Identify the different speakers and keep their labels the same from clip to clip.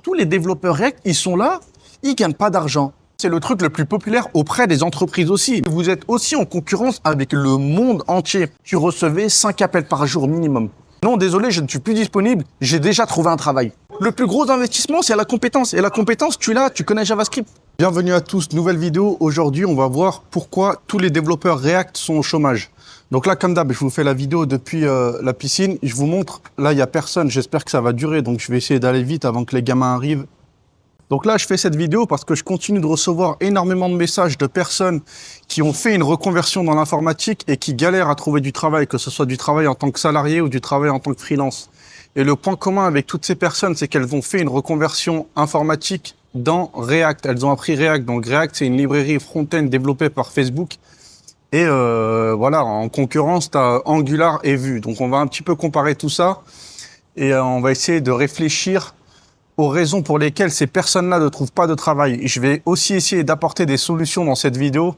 Speaker 1: Tous les développeurs React, ils sont là, ils gagnent pas d'argent. C'est le truc le plus populaire auprès des entreprises aussi. Vous êtes aussi en concurrence avec le monde entier. Tu recevais 5 appels par jour minimum. Non, désolé, je ne suis plus disponible, j'ai déjà trouvé un travail. Le plus gros investissement, c'est la compétence. Et la compétence, tu l'as, tu connais JavaScript. Bienvenue à tous, nouvelle vidéo. Aujourd'hui, on va voir pourquoi tous les développeurs React sont au chômage. Donc là, comme d'hab, je vous fais la vidéo depuis la piscine. Je vous montre, là, il n'y a personne. J'espère que ça va durer. Donc, je vais essayer d'aller vite avant que les gamins arrivent. Donc là, je fais cette vidéo parce que je continue de recevoir énormément de messages de personnes qui ont fait une reconversion dans l'informatique et qui galèrent à trouver du travail, que ce soit du travail en tant que salarié ou du travail en tant que freelance. Et le point commun avec toutes ces personnes, c'est qu'elles ont fait une reconversion informatique dans React. Elles ont appris React. Donc React, c'est une librairie front-end développée par Facebook. Et voilà, en concurrence, tu as Angular et Vue. Donc on va un petit peu comparer tout ça et on va essayer de réfléchir aux raisons pour lesquelles ces personnes-là ne trouvent pas de travail. Je vais aussi essayer d'apporter des solutions dans cette vidéo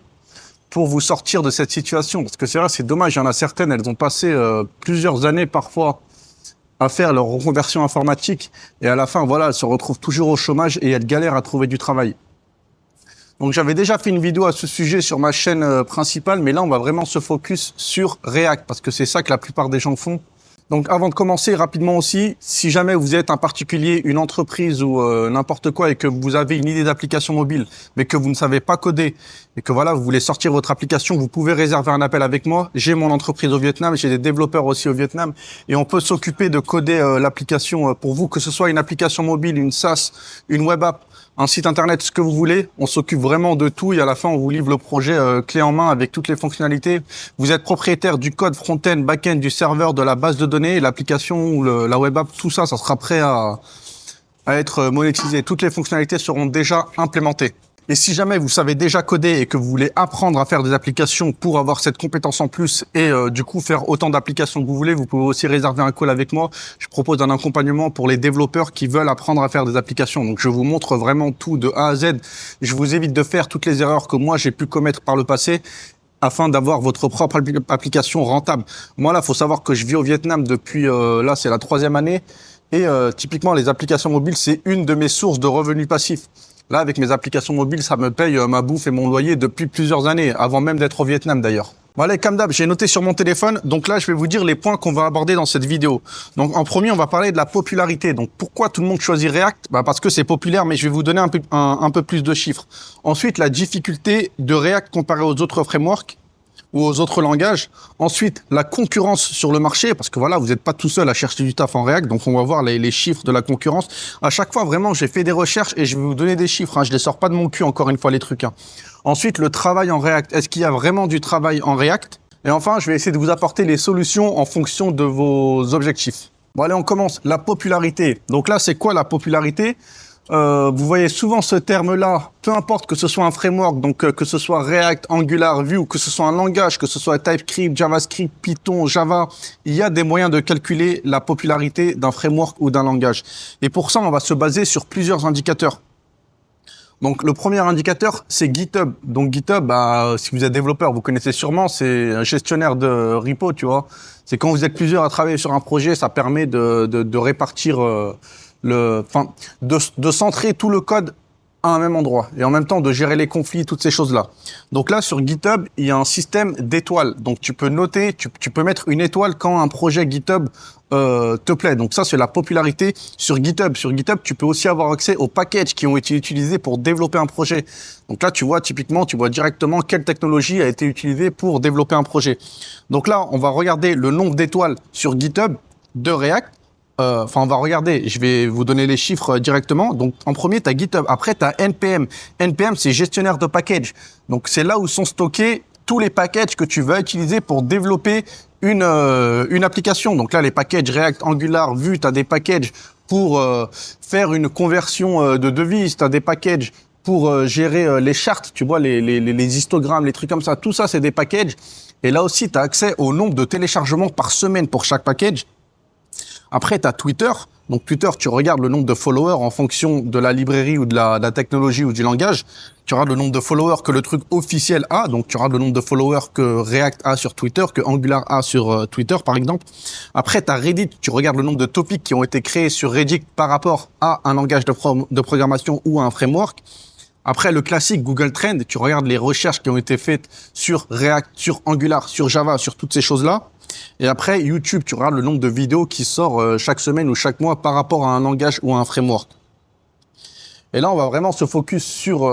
Speaker 1: pour vous sortir de cette situation. Parce que c'est vrai, c'est dommage, il y en a certaines, elles ont passé plusieurs années parfois à faire leur reconversion informatique et à la fin, voilà, elles se retrouvent toujours au chômage et elles galèrent à trouver du travail. Donc j'avais déjà fait une vidéo à ce sujet sur ma chaîne principale, mais là on va vraiment se focus sur React parce que c'est ça que la plupart des gens font. Donc avant de commencer rapidement aussi, si jamais vous êtes un particulier, une entreprise ou n'importe quoi et que vous avez une idée d'application mobile, mais que vous ne savez pas coder et que voilà, vous voulez sortir votre application, vous pouvez réserver un appel avec moi. J'ai mon entreprise au Vietnam, j'ai des développeurs aussi au Vietnam et on peut s'occuper de coder l'application pour vous, que ce soit une application mobile, une SaaS, une web app, un site internet, ce que vous voulez. On s'occupe vraiment de tout et à la fin, on vous livre le projet clé en main avec toutes les fonctionnalités. Vous êtes propriétaire du code front-end, back-end, du serveur, de la base de données, l'application ou la web app, tout ça, ça sera prêt à être monétisé. Toutes les fonctionnalités seront déjà implémentées. Et si jamais vous savez déjà coder et que vous voulez apprendre à faire des applications pour avoir cette compétence en plus et du coup faire autant d'applications que vous voulez, vous pouvez aussi réserver un call avec moi. Je propose un accompagnement pour les développeurs qui veulent apprendre à faire des applications. Donc je vous montre vraiment tout de A à Z. Je vous évite de faire toutes les erreurs que moi j'ai pu commettre par le passé afin d'avoir votre propre application rentable. Moi là, faut savoir que je vis au Vietnam depuis là c'est la 3e année et typiquement les applications mobiles c'est une de mes sources de revenus passifs. Là, avec mes applications mobiles, ça me paye ma bouffe et mon loyer depuis plusieurs années, avant même d'être au Vietnam d'ailleurs. Bon allez, comme d'hab, j'ai noté sur mon téléphone, donc là je vais vous dire les points qu'on va aborder dans cette vidéo. Donc en premier, on va parler de la popularité. Donc pourquoi tout le monde choisit React? Parce que c'est populaire, mais je vais vous donner un peu plus de chiffres. Ensuite, la difficulté de React comparée aux autres frameworks ou aux autres langages. Ensuite, la concurrence sur le marché, parce que voilà, vous n'êtes pas tout seul à chercher du taf en React, donc on va voir les chiffres de la concurrence. À chaque fois, vraiment, j'ai fait des recherches et je vais vous donner des chiffres, hein, je les sors pas de mon cul, encore une fois, les trucs. Hein. Ensuite, le travail en React. Est-ce qu'il y a vraiment du travail en React? Et enfin, je vais essayer de vous apporter les solutions en fonction de vos objectifs. Bon, allez, on commence. La popularité. Donc là, c'est quoi la popularité? Vous voyez souvent ce terme-là, peu importe que ce soit un framework, donc que ce soit React, Angular, Vue, ou que ce soit un langage, que ce soit TypeScript, JavaScript, Python, Java, il y a des moyens de calculer la popularité d'un framework ou d'un langage. Et pour ça, on va se baser sur plusieurs indicateurs. Donc le premier indicateur, c'est GitHub. Donc GitHub, si vous êtes développeur, vous connaissez sûrement, c'est un gestionnaire de repo, tu vois. C'est quand vous êtes plusieurs à travailler sur un projet, ça permet de répartir de centrer tout le code à un même endroit et en même temps de gérer les conflits, toutes ces choses-là. Donc là, sur GitHub, il y a un système d'étoiles. Donc tu peux noter, tu peux mettre une étoile quand un projet GitHub te plaît. Donc ça, c'est la popularité sur GitHub. Sur GitHub, tu peux aussi avoir accès aux packages qui ont été utilisés pour développer un projet. Donc là, tu vois, typiquement, tu vois directement quelle technologie a été utilisée pour développer un projet. Donc là, on va regarder le nombre d'étoiles sur GitHub de React. On va regarder, je vais vous donner les chiffres directement. Donc, en premier, tu as GitHub. Après, tu as NPM. NPM, c'est gestionnaire de package. Donc, c'est là où sont stockés tous les packages que tu vas utiliser pour développer une application. Donc là, les packages React, Angular, Vue, tu as des packages pour faire une conversion de devises. Tu as des packages pour gérer les charts, tu vois, les histogrammes, les trucs comme ça. Tout ça, c'est des packages. Et là aussi, tu as accès au nombre de téléchargements par semaine pour chaque package. Après, tu as Twitter. Donc Twitter, tu regardes le nombre de followers en fonction de la librairie ou de la technologie ou du langage. Tu regardes le nombre de followers que le truc officiel a. Donc tu regardes le nombre de followers que React a sur Twitter, que Angular a sur Twitter, par exemple. Après, tu as Reddit, tu regardes le nombre de topics qui ont été créés sur Reddit par rapport à un langage de programmation ou à un framework. Après, le classique Google Trend, tu regardes les recherches qui ont été faites sur React, sur Angular, sur Java, sur toutes ces choses-là. Et après, YouTube, tu regardes le nombre de vidéos qui sort chaque semaine ou chaque mois par rapport à un langage ou à un framework. Et là, on va vraiment se focus sur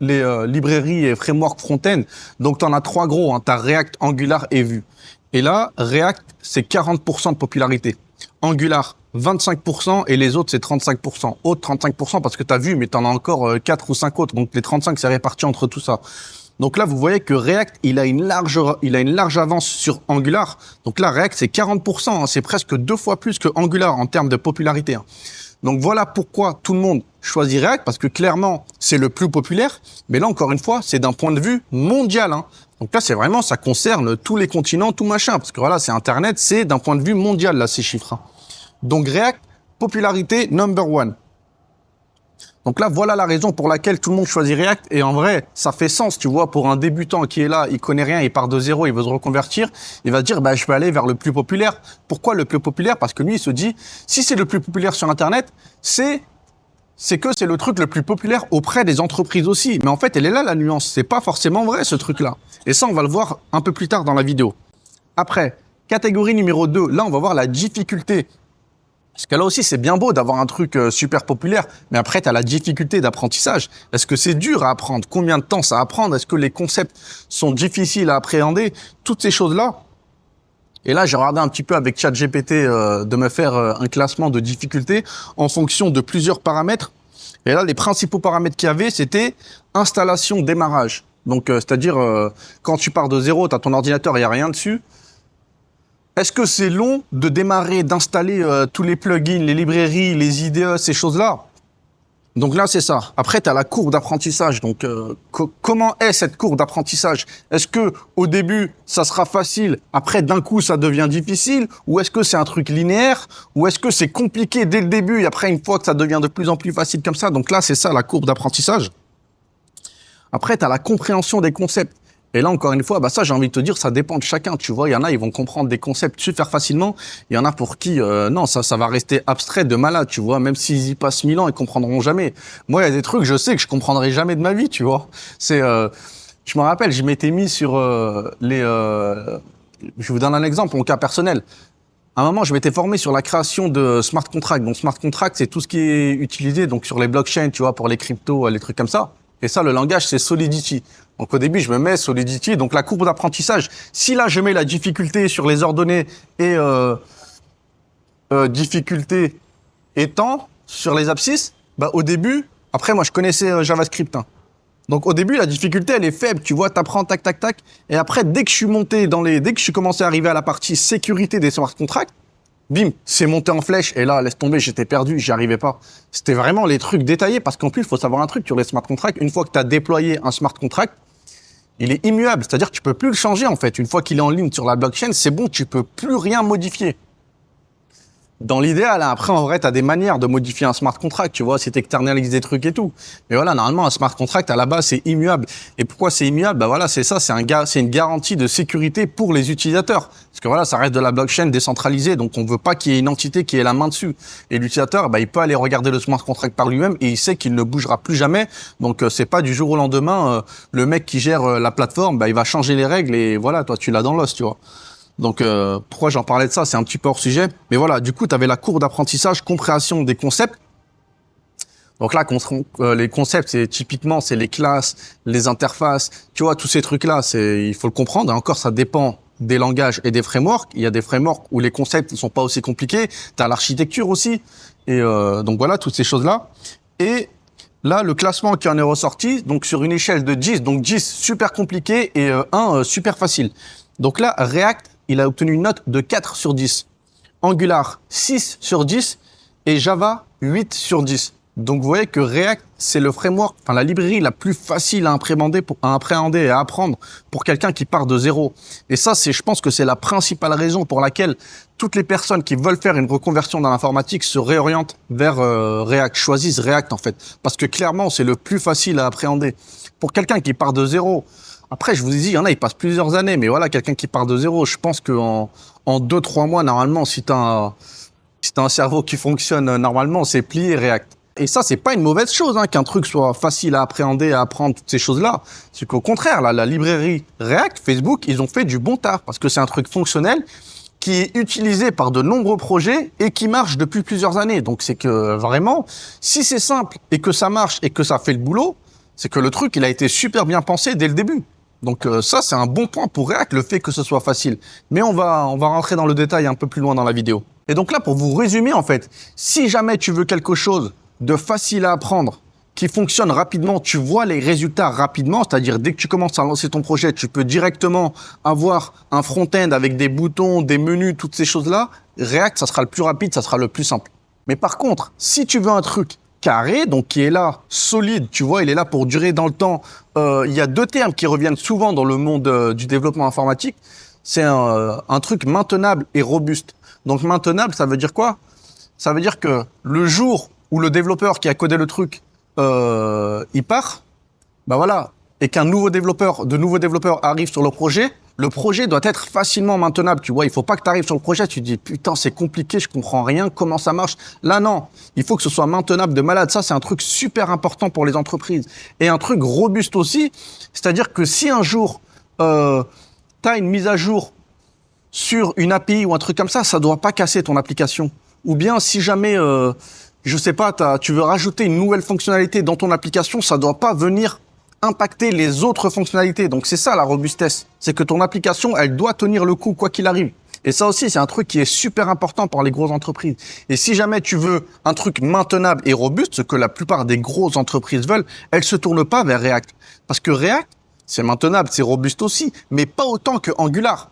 Speaker 1: les librairies et frameworks front-end. Donc, tu en as trois gros, hein. Tu as React, Angular et Vue. Et là, React, c'est 40% de popularité. Angular, 25% et les autres, c'est 35%. Autres, 35% parce que tu as vu, mais tu en as encore 4 ou 5 autres. Donc, les 35, c'est réparti entre tout ça. Donc là, vous voyez que React, il a une large avance sur Angular. Donc là, React, c'est 40%. Hein. C'est presque 2 fois plus que Angular en termes de popularité. Hein. Donc voilà pourquoi tout le monde choisit React, parce que clairement, c'est le plus populaire. Mais là, encore une fois, c'est d'un point de vue mondial. Hein. Donc là, c'est vraiment, ça concerne tous les continents, tout machin. Parce que voilà, c'est Internet, c'est d'un point de vue mondial, là, ces chiffres. Hein. Donc React, popularité number one. Donc là, voilà la raison pour laquelle tout le monde choisit React. Et en vrai, ça fait sens, tu vois, pour un débutant qui est là, il connaît rien, il part de zéro, il veut se reconvertir, il va se dire, bah, je vais aller vers le plus populaire. Pourquoi le plus populaire? Parce que lui, il se dit, si c'est le plus populaire sur Internet, c'est que c'est le truc le plus populaire auprès des entreprises aussi. Mais en fait, elle est là, la nuance. C'est pas forcément vrai, ce truc-là. Et ça, on va le voir un peu plus tard dans la vidéo. Après, catégorie numéro 2, là, on va voir la difficulté. Parce que là aussi, c'est bien beau d'avoir un truc super populaire, mais après, tu as la difficulté d'apprentissage. Est-ce que c'est dur à apprendre? Combien de temps ça apprendre? Est-ce que les concepts sont difficiles à appréhender? Toutes ces choses-là. Et là, j'ai regardé un petit peu avec ChatGPT de me faire un classement de difficulté en fonction de plusieurs paramètres. Et là, les principaux paramètres qu'il y avait, c'était installation, démarrage. Donc, c'est-à-dire, quand tu pars de zéro, tu as ton ordinateur, il n'y a rien dessus. Est-ce que c'est long de démarrer, d'installer tous les plugins, les librairies, les IDE, ces choses-là? Donc là, c'est ça. Après, tu as la courbe d'apprentissage. Donc, comment est cette courbe d'apprentissage? Est-ce que au début, ça sera facile, après, d'un coup, ça devient difficile? Ou est-ce que c'est un truc linéaire? Ou est-ce que c'est compliqué dès le début et après, une fois que ça devient de plus en plus facile comme ça? Donc là, c'est ça, la courbe d'apprentissage. Après, tu as la compréhension des concepts. Et là, encore une fois, bah ça, j'ai envie de te dire, ça dépend de chacun. Tu vois, il y en a, ils vont comprendre des concepts super facilement. Il y en a pour qui, non, ça va rester abstrait de malade, tu vois. Même s'ils y passent 1000 ans, ils comprendront jamais. Moi, il y a des trucs, je sais que je comprendrai jamais de ma vie, tu vois. C'est, je me rappelle, je m'étais mis sur je vous donne un exemple, mon cas personnel. À un moment, je m'étais formé sur la création de smart contracts. Donc, smart contracts, c'est tout ce qui est utilisé donc sur les blockchains, tu vois, pour les cryptos, les trucs comme ça. Et ça, le langage, c'est Solidity. Donc, au début, je me mets Solidity. Donc, la courbe d'apprentissage, si là, je mets la difficulté sur les ordonnées et difficulté et temps sur les abscisses, bah, au début, après, moi, je connaissais JavaScript. Hein. Donc, au début, la difficulté, elle est faible. Tu vois, t'apprends, tac, tac, tac. Et après, dès que je suis commencé à arriver à la partie sécurité des smart contracts, bim, c'est monté en flèche. Et là, laisse tomber, j'étais perdu, j'y arrivais pas. C'était vraiment les trucs détaillés parce qu'en plus, il faut savoir un truc sur les smart contracts. Une fois que tu as déployé un smart contract, il est immuable. C'est-à-dire que tu peux plus le changer, en fait. Une fois qu'il est en ligne sur la blockchain, c'est bon, tu peux plus rien modifier. Dans l'idéal, après, en vrai, tu as des manières de modifier un smart contract, tu vois, si tu externalises des trucs et tout. Mais voilà, normalement, un smart contract, à la base, c'est immuable. Et pourquoi c'est immuable? Bah voilà, c'est ça, c'est une garantie de sécurité pour les utilisateurs. Parce que voilà, ça reste de la blockchain décentralisée, donc on veut pas qu'il y ait une entité qui ait la main dessus. Et l'utilisateur, bah, il peut aller regarder le smart contract par lui-même et il sait qu'il ne bougera plus jamais. Donc, c'est pas du jour au lendemain, le mec qui gère la plateforme, bah, il va changer les règles et voilà, toi, tu l'as dans l'os, tu vois. Donc, pourquoi j'en parlais de ça? C'est un petit peu hors sujet. Mais voilà, du coup, tu avais la courbe d'apprentissage, compréhension des concepts. Donc là, les concepts, c'est typiquement, c'est les classes, les interfaces, tu vois, tous ces trucs-là, il faut le comprendre. Et encore, ça dépend des langages et des frameworks. Il y a des frameworks où les concepts ne sont pas aussi compliqués. Tu as l'architecture aussi. Et donc voilà, toutes ces choses-là. Et là, le classement qui en est ressorti, donc sur une échelle de 10, donc 10 super compliqué et 1 super facile. Donc là, React, il a obtenu une note de 4 sur 10. Angular, 6 sur 10. Et Java, 8 sur 10. Donc, vous voyez que React, c'est le framework, enfin, la librairie la plus facile à appréhender et à apprendre pour quelqu'un qui part de zéro. Et ça, je pense que c'est la principale raison pour laquelle toutes les personnes qui veulent faire une reconversion dans l'informatique se réorientent vers React, choisissent React, en fait. Parce que clairement, c'est le plus facile à appréhender. Pour quelqu'un qui part de zéro, après, je vous ai dit, il y en a, ils passent plusieurs années, mais voilà, quelqu'un qui part de zéro, je pense qu'en 2-3 mois, normalement, si t'as un cerveau qui fonctionne normalement, c'est plié React. Et ça, c'est pas une mauvaise chose, hein, qu'un truc soit facile à appréhender, à apprendre, toutes ces choses-là. C'est qu'au contraire, là, la librairie React, Facebook, ils ont fait du bon taf parce que c'est un truc fonctionnel qui est utilisé par de nombreux projets et qui marche depuis plusieurs années. Donc, c'est que vraiment, si c'est simple et que ça marche et que ça fait le boulot, c'est que le truc, il a été super bien pensé dès le début. Donc ça, c'est un bon point pour React, le fait que ce soit facile. Mais on va rentrer dans le détail un peu plus loin dans la vidéo. Et donc là, pour vous résumer, en fait, si jamais tu veux quelque chose de facile à apprendre, qui fonctionne rapidement, tu vois les résultats rapidement, c'est-à-dire dès que tu commences à lancer ton projet, tu peux directement avoir un front-end avec des boutons, des menus, toutes ces choses-là. React, ça sera le plus rapide, ça sera le plus simple. Mais par contre, si tu veux un truc carré, donc qui est là, solide, tu vois, il est là pour durer dans le temps. Il y a deux termes qui reviennent souvent dans le monde du développement informatique. C'est un truc maintenable et robuste. Donc maintenable, ça veut dire quoi? Ça veut dire que le jour où le développeur qui a codé le truc, il part, bah voilà, et qu'un nouveau développeur, de nouveaux développeurs arrivent sur le projet doit être facilement maintenable. Tu vois, il faut pas que tu arrives sur le projet, tu te dis putain, c'est compliqué, je comprends rien, comment ça marche. Là, non, il faut que ce soit maintenable de malade. Ça, c'est un truc super important pour les entreprises. Et un truc robuste aussi, c'est-à-dire que si un jour, tu as une mise à jour sur une API ou un truc comme ça doit pas casser ton application. Ou bien si jamais, je sais pas, tu veux rajouter une nouvelle fonctionnalité dans ton application, ça doit pas venir impacter les autres fonctionnalités. Donc c'est ça la robustesse, c'est que ton application, elle doit tenir le coup quoi qu'il arrive. Et ça aussi, c'est un truc qui est super important pour les grosses entreprises. Et si jamais tu veux un truc maintenable et robuste, ce que la plupart des grosses entreprises veulent, elles se tournent pas vers React. Parce que React, c'est maintenable, c'est robuste aussi, mais pas autant que Angular.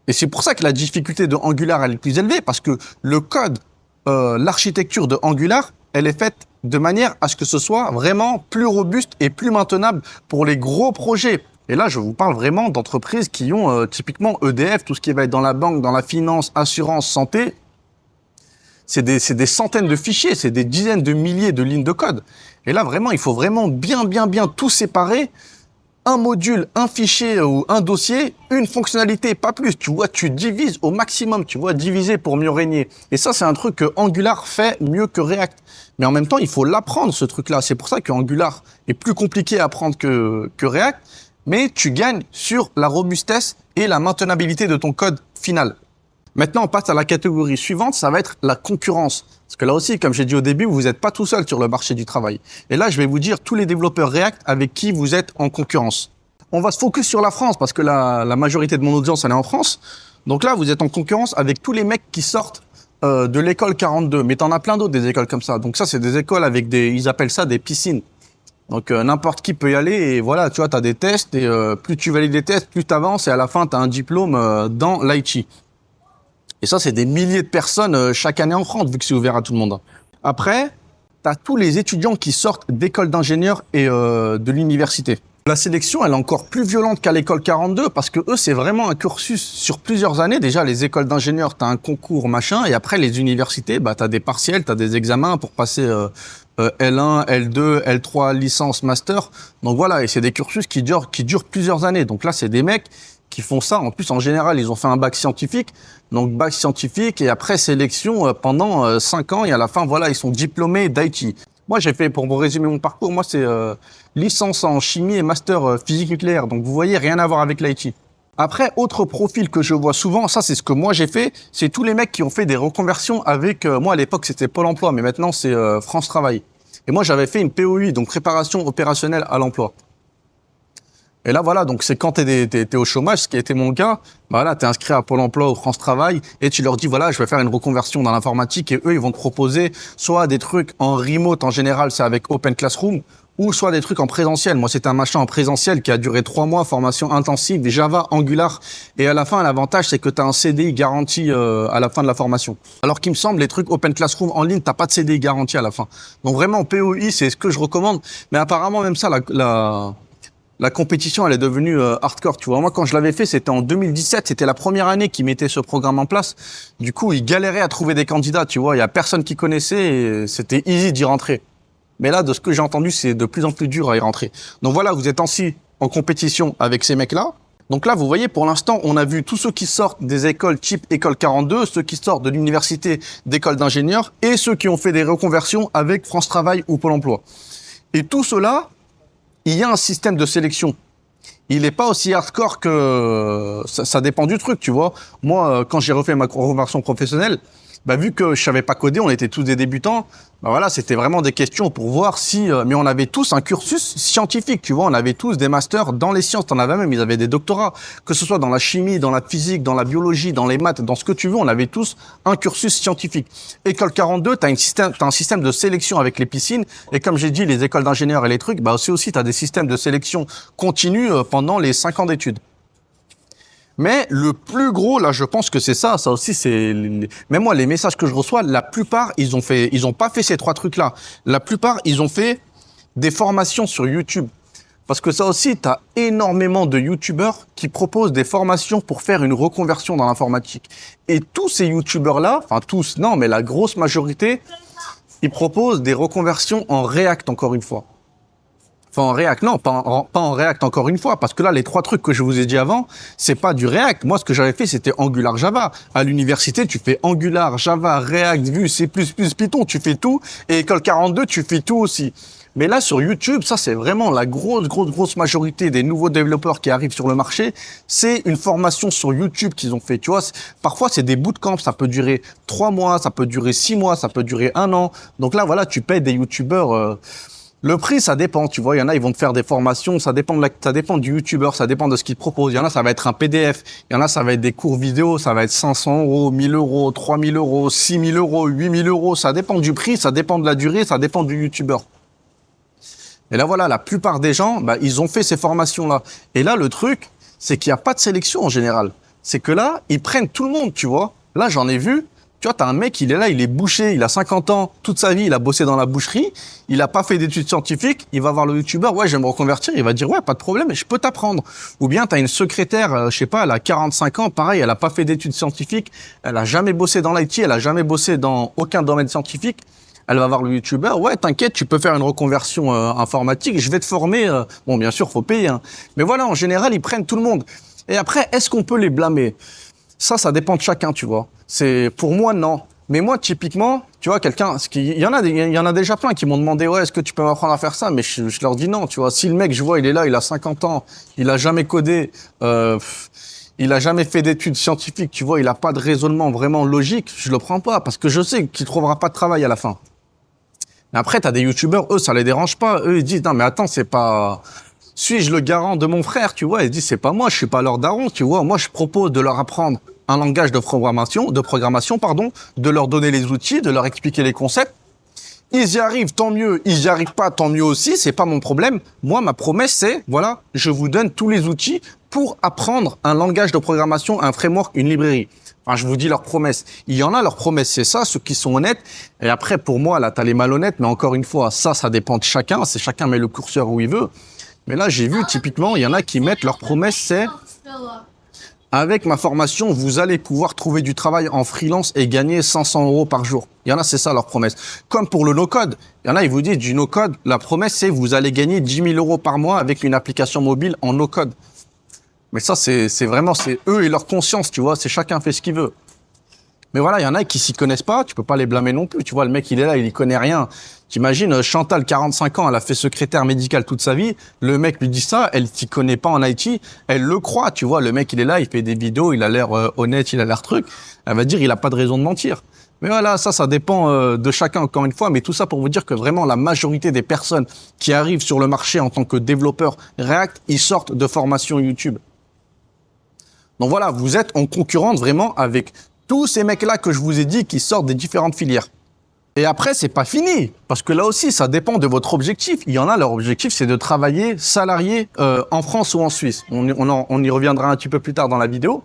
Speaker 1: Et c'est pour ça que la difficulté de Angular, elle est plus élevée, parce que le code, l'architecture de Angular, elle est faite de manière à ce que ce soit vraiment plus robuste et plus maintenable pour les gros projets. Et là, je vous parle vraiment d'entreprises qui ont typiquement EDF, tout ce qui va être dans la banque, dans la finance, assurance, santé. C'est des centaines de fichiers, c'est des dizaines de milliers de lignes de code. Et là, vraiment, il faut vraiment bien tout séparer. Un module, un fichier ou un dossier, une fonctionnalité, pas plus. Tu vois, tu divises au maximum, tu vois, diviser pour mieux régner. Et ça, c'est un truc que Angular fait mieux que React. Mais en même temps, il faut l'apprendre, ce truc-là. C'est pour ça que Angular est plus compliqué à apprendre que React. Mais tu gagnes sur la robustesse et la maintenabilité de ton code final. Maintenant, on passe à la catégorie suivante, ça va être la concurrence. Parce que là aussi, comme j'ai dit au début, vous n'êtes pas tout seul sur le marché du travail. Et là, je vais vous dire tous les développeurs React avec qui vous êtes en concurrence. On va se focus sur la France parce que la majorité de mon audience, elle est en France. Donc là, vous êtes en concurrence avec tous les mecs qui sortent de l'école 42. Mais t'en as plein d'autres des écoles comme ça. Donc ça, c'est des écoles avec ils appellent ça des piscines. Donc n'importe qui peut y aller et voilà, tu vois, tu as des tests et plus tu valides les tests, plus tu avances et à la fin, tu as un diplôme dans l'IT. Et ça, c'est des milliers de personnes chaque année en France, vu que c'est ouvert à tout le monde. Après, tu as tous les étudiants qui sortent d'écoles d'ingénieurs et de l'université. La sélection, elle est encore plus violente qu'à l'école 42 parce que eux, c'est vraiment un cursus sur plusieurs années. Déjà, les écoles d'ingénieurs, tu as un concours, machin. Et après, les universités, bah, tu as des partiels, tu as des examens pour passer L1, L2, L3, licence, master. Donc voilà, et c'est des cursus qui durent plusieurs années. Donc là, c'est des mecs qui font ça. En plus, en général, ils ont fait un bac scientifique. Donc, bac scientifique et après sélection pendant 5 ans. Et à la fin, voilà, ils sont diplômés d'IT. Moi, j'ai fait, pour vous résumer mon parcours, moi, c'est licence en chimie et master physique nucléaire. Donc, vous voyez, rien à voir avec l'IT. Après, autre profil que je vois souvent, ça, c'est ce que moi, j'ai fait, c'est tous les mecs qui ont fait des reconversions avec, moi, à l'époque, c'était Pôle emploi, mais maintenant, c'est France Travail. Et moi, j'avais fait une POI, donc préparation opérationnelle à l'emploi. Et là, voilà, donc c'est quand t'es au chômage, ce qui a été mon cas, bah voilà, t'es inscrit à Pôle emploi ou France Travail et tu leur dis, voilà, je vais faire une reconversion dans l'informatique et eux, ils vont te proposer soit des trucs en remote, en général, c'est avec Open Classroom, ou soit des trucs en présentiel. Moi, c'était un machin en présentiel qui a duré 3 mois, formation intensive, des Java, Angular. Et à la fin, l'avantage, c'est que tu as un CDI garanti à la fin de la formation. Alors qu'il me semble, les trucs Open Classroom en ligne, t'as pas de CDI garanti à la fin. Donc vraiment, POI, c'est ce que je recommande. Mais apparemment, même ça, la compétition, elle est devenue hardcore, tu vois. Moi, quand je l'avais fait, c'était en 2017. C'était la première année qu'ils mettaient ce programme en place. Du coup, ils galéraient à trouver des candidats, tu vois. Il y a personne qui connaissait et c'était easy d'y rentrer. Mais là, de ce que j'ai entendu, c'est de plus en plus dur à y rentrer. Donc voilà, vous êtes ainsi en compétition avec ces mecs-là. Donc là, vous voyez, pour l'instant, on a vu tous ceux qui sortent des écoles type École 42, ceux qui sortent de l'université d'école d'ingénieurs et ceux qui ont fait des reconversions avec France Travail ou Pôle emploi. Et tout cela, il y a un système de sélection. Il n'est pas aussi hardcore que... Ça dépend du truc, tu vois. Moi, quand j'ai refait ma reconversion professionnelle, bah, vu que je savais pas coder, on était tous des débutants, bah voilà, c'était vraiment des questions pour voir si... mais on avait tous un cursus scientifique, tu vois. On avait tous des masters dans les sciences. T'en avais même, ils avaient des doctorats. Que ce soit dans la chimie, dans la physique, dans la biologie, dans les maths, dans ce que tu veux, on avait tous un cursus scientifique. École 42, t'as un système de sélection avec les piscines. Et comme j'ai dit, les écoles d'ingénieurs et les trucs, bah aussi, t'as des systèmes de sélection continue pendant les 5 ans d'études. Mais le plus gros, là, je pense que c'est ça. Ça aussi, c'est... Même moi, les messages que je reçois, la plupart, ils ont pas fait ces 3 trucs-là. La plupart, ils ont fait des formations sur YouTube. Parce que ça aussi, tu as énormément de YouTubeurs qui proposent des formations pour faire une reconversion dans l'informatique. Et tous ces YouTubeurs-là, enfin tous, non, mais la grosse majorité, ils proposent des reconversions en React, encore une fois. Enfin, en React, non, pas en React encore une fois, parce que là, les 3 trucs que je vous ai dit avant, c'est pas du React. Moi, ce que j'avais fait, c'était Angular Java. À l'université, tu fais Angular, Java, React, Vue, C++, Python, tu fais tout. Et École 42, tu fais tout aussi. Mais là, sur YouTube, ça, c'est vraiment la grosse majorité des nouveaux développeurs qui arrivent sur le marché. C'est une formation sur YouTube qu'ils ont fait. Tu vois, parfois, c'est des bootcamps. Ça peut durer 3 mois, ça peut durer 6 mois, ça peut durer 1 an. Donc là, voilà, tu payes des YouTubeurs... Le prix, ça dépend, tu vois. Il y en a, ils vont te faire des formations. Ça dépend du youtubeur, ça dépend de ce qu'il te propose. Il y en a, ça va être un PDF. Il y en a, ça va être des cours vidéo. Ça va être 500 €, 1000 €, 3000 €, 6000 €, 8000 €. Ça dépend du prix, ça dépend de la durée, ça dépend du youtubeur. Et là, voilà, la plupart des gens, bah, ils ont fait ces formations-là. Et là, le truc, c'est qu'il n'y a pas de sélection en général. C'est que là, ils prennent tout le monde, tu vois. Là, j'en ai vu. Tu vois, t'as un mec, il est là, il est boucher, il a 50 ans, toute sa vie, il a bossé dans la boucherie, il a pas fait d'études scientifiques, il va voir le youtubeur, ouais, j'aime me reconvertir, il va dire, ouais, pas de problème, je peux t'apprendre. Ou bien t'as une secrétaire, je sais pas, elle a 45 ans, pareil, elle a pas fait d'études scientifiques, elle a jamais bossé dans l'IT, elle a jamais bossé dans aucun domaine scientifique, elle va voir le youtubeur, ouais, t'inquiète, tu peux faire une reconversion informatique, je vais te former, bon, bien sûr, faut payer, hein. Mais voilà, en général, ils prennent tout le monde. Et après, est-ce qu'on peut les blâmer? Ça dépend de chacun, tu vois. Pour moi, non. Mais moi, typiquement, tu vois, il y en a déjà plein qui m'ont demandé, ouais, est-ce que tu peux m'apprendre à faire ça? Mais je leur dis non, tu vois. Si le mec, je vois, il est là, il a 50 ans, il a jamais codé, il a jamais fait d'études scientifiques, tu vois, il a pas de raisonnement vraiment logique, je le prends pas, parce que je sais qu'il trouvera pas de travail à la fin. Mais après, t'as des youtubeurs, eux, ça les dérange pas. Eux, ils disent, non, mais attends, c'est pas... Suis-je le garant de mon frère, tu vois? Ils disent, c'est pas moi, je suis pas leur daron, tu vois. Moi, je propose de leur apprendre un langage de programmation, de leur donner les outils, de leur expliquer les concepts. Ils y arrivent, tant mieux. Ils y arrivent pas, tant mieux aussi. C'est pas mon problème. Moi, ma promesse, c'est, voilà, je vous donne tous les outils pour apprendre un langage de programmation, un framework, une librairie. Enfin, je vous dis leur promesse. Il y en a, leur promesse, c'est ça, ceux qui sont honnêtes. Et après, pour moi, là, t'as les malhonnêtes. Mais encore une fois, ça dépend de chacun. C'est chacun met le curseur où il veut. Mais là, j'ai vu, typiquement, il y en a qui mettent leur promesse, c'est avec ma formation, vous allez pouvoir trouver du travail en freelance et gagner 500 € par jour. Il y en a, c'est ça leur promesse. Comme pour le no-code. Il y en a, ils vous disent du no-code, la promesse, c'est vous allez gagner 10 000 € par mois avec une application mobile en no-code. Mais ça, c'est vraiment, c'est eux et leur conscience, tu vois. C'est chacun fait ce qu'il veut. Mais voilà, il y en a qui s'y connaissent pas, tu peux pas les blâmer non plus. Tu vois, le mec, il est là, il y connaît rien. T'imagines, Chantal, 45 ans, elle a fait secrétaire médicale toute sa vie. Le mec lui dit ça, elle s'y connaît pas en IT, elle le croit, tu vois. Le mec, il est là, il fait des vidéos, il a l'air honnête, il a l'air truc. Elle va dire, il a pas de raison de mentir. Mais voilà, ça dépend de chacun, encore une fois. Mais tout ça pour vous dire que vraiment, la majorité des personnes qui arrivent sur le marché en tant que développeurs React, ils sortent de formation YouTube. Donc voilà, vous êtes en concurrence vraiment avec tous ces mecs-là que je vous ai dit qui sortent des différentes filières. Et après, c'est pas fini, parce que là aussi, ça dépend de votre objectif. Il y en a, leur objectif, c'est de travailler salarié en France ou en Suisse. On y reviendra un petit peu plus tard dans la vidéo.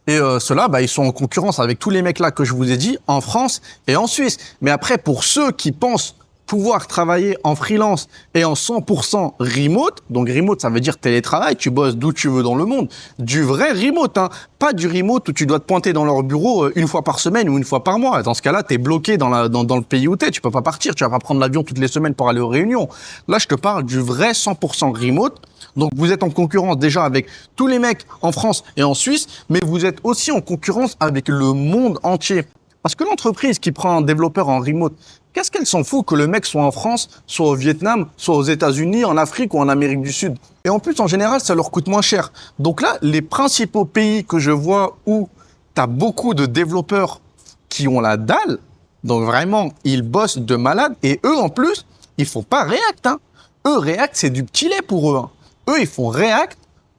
Speaker 1: Et ceux-là, bah, ils sont en concurrence avec tous les mecs là que je vous ai dit, en France et en Suisse. Mais après, pour ceux qui pensent pouvoir travailler en freelance et en 100% remote, donc remote, ça veut dire télétravail, tu bosses d'où tu veux dans le monde, du vrai remote, hein, pas du remote où tu dois te pointer dans leur bureau une fois par semaine ou une fois par mois. Dans ce cas-là, t'es bloqué dans le pays où t'es, tu peux pas partir, tu vas pas prendre l'avion toutes les semaines pour aller aux réunions. Là, je te parle du vrai 100% remote. Donc, vous êtes en concurrence déjà avec tous les mecs en France et en Suisse, mais vous êtes aussi en concurrence avec le monde entier. Parce que l'entreprise qui prend un développeur en remote, qu'est-ce qu'elle s'en fout que le mec soit en France, soit au Vietnam, soit aux États-Unis, en Afrique ou en Amérique du Sud? Et en plus, en général, ça leur coûte moins cher. Donc là, les principaux pays que je vois où tu as beaucoup de développeurs qui ont la dalle, donc vraiment, ils bossent de malade, et eux, en plus, ils font pas React, hein. Eux, React, c'est du petit lait pour eux, hein. Eux, ils font React,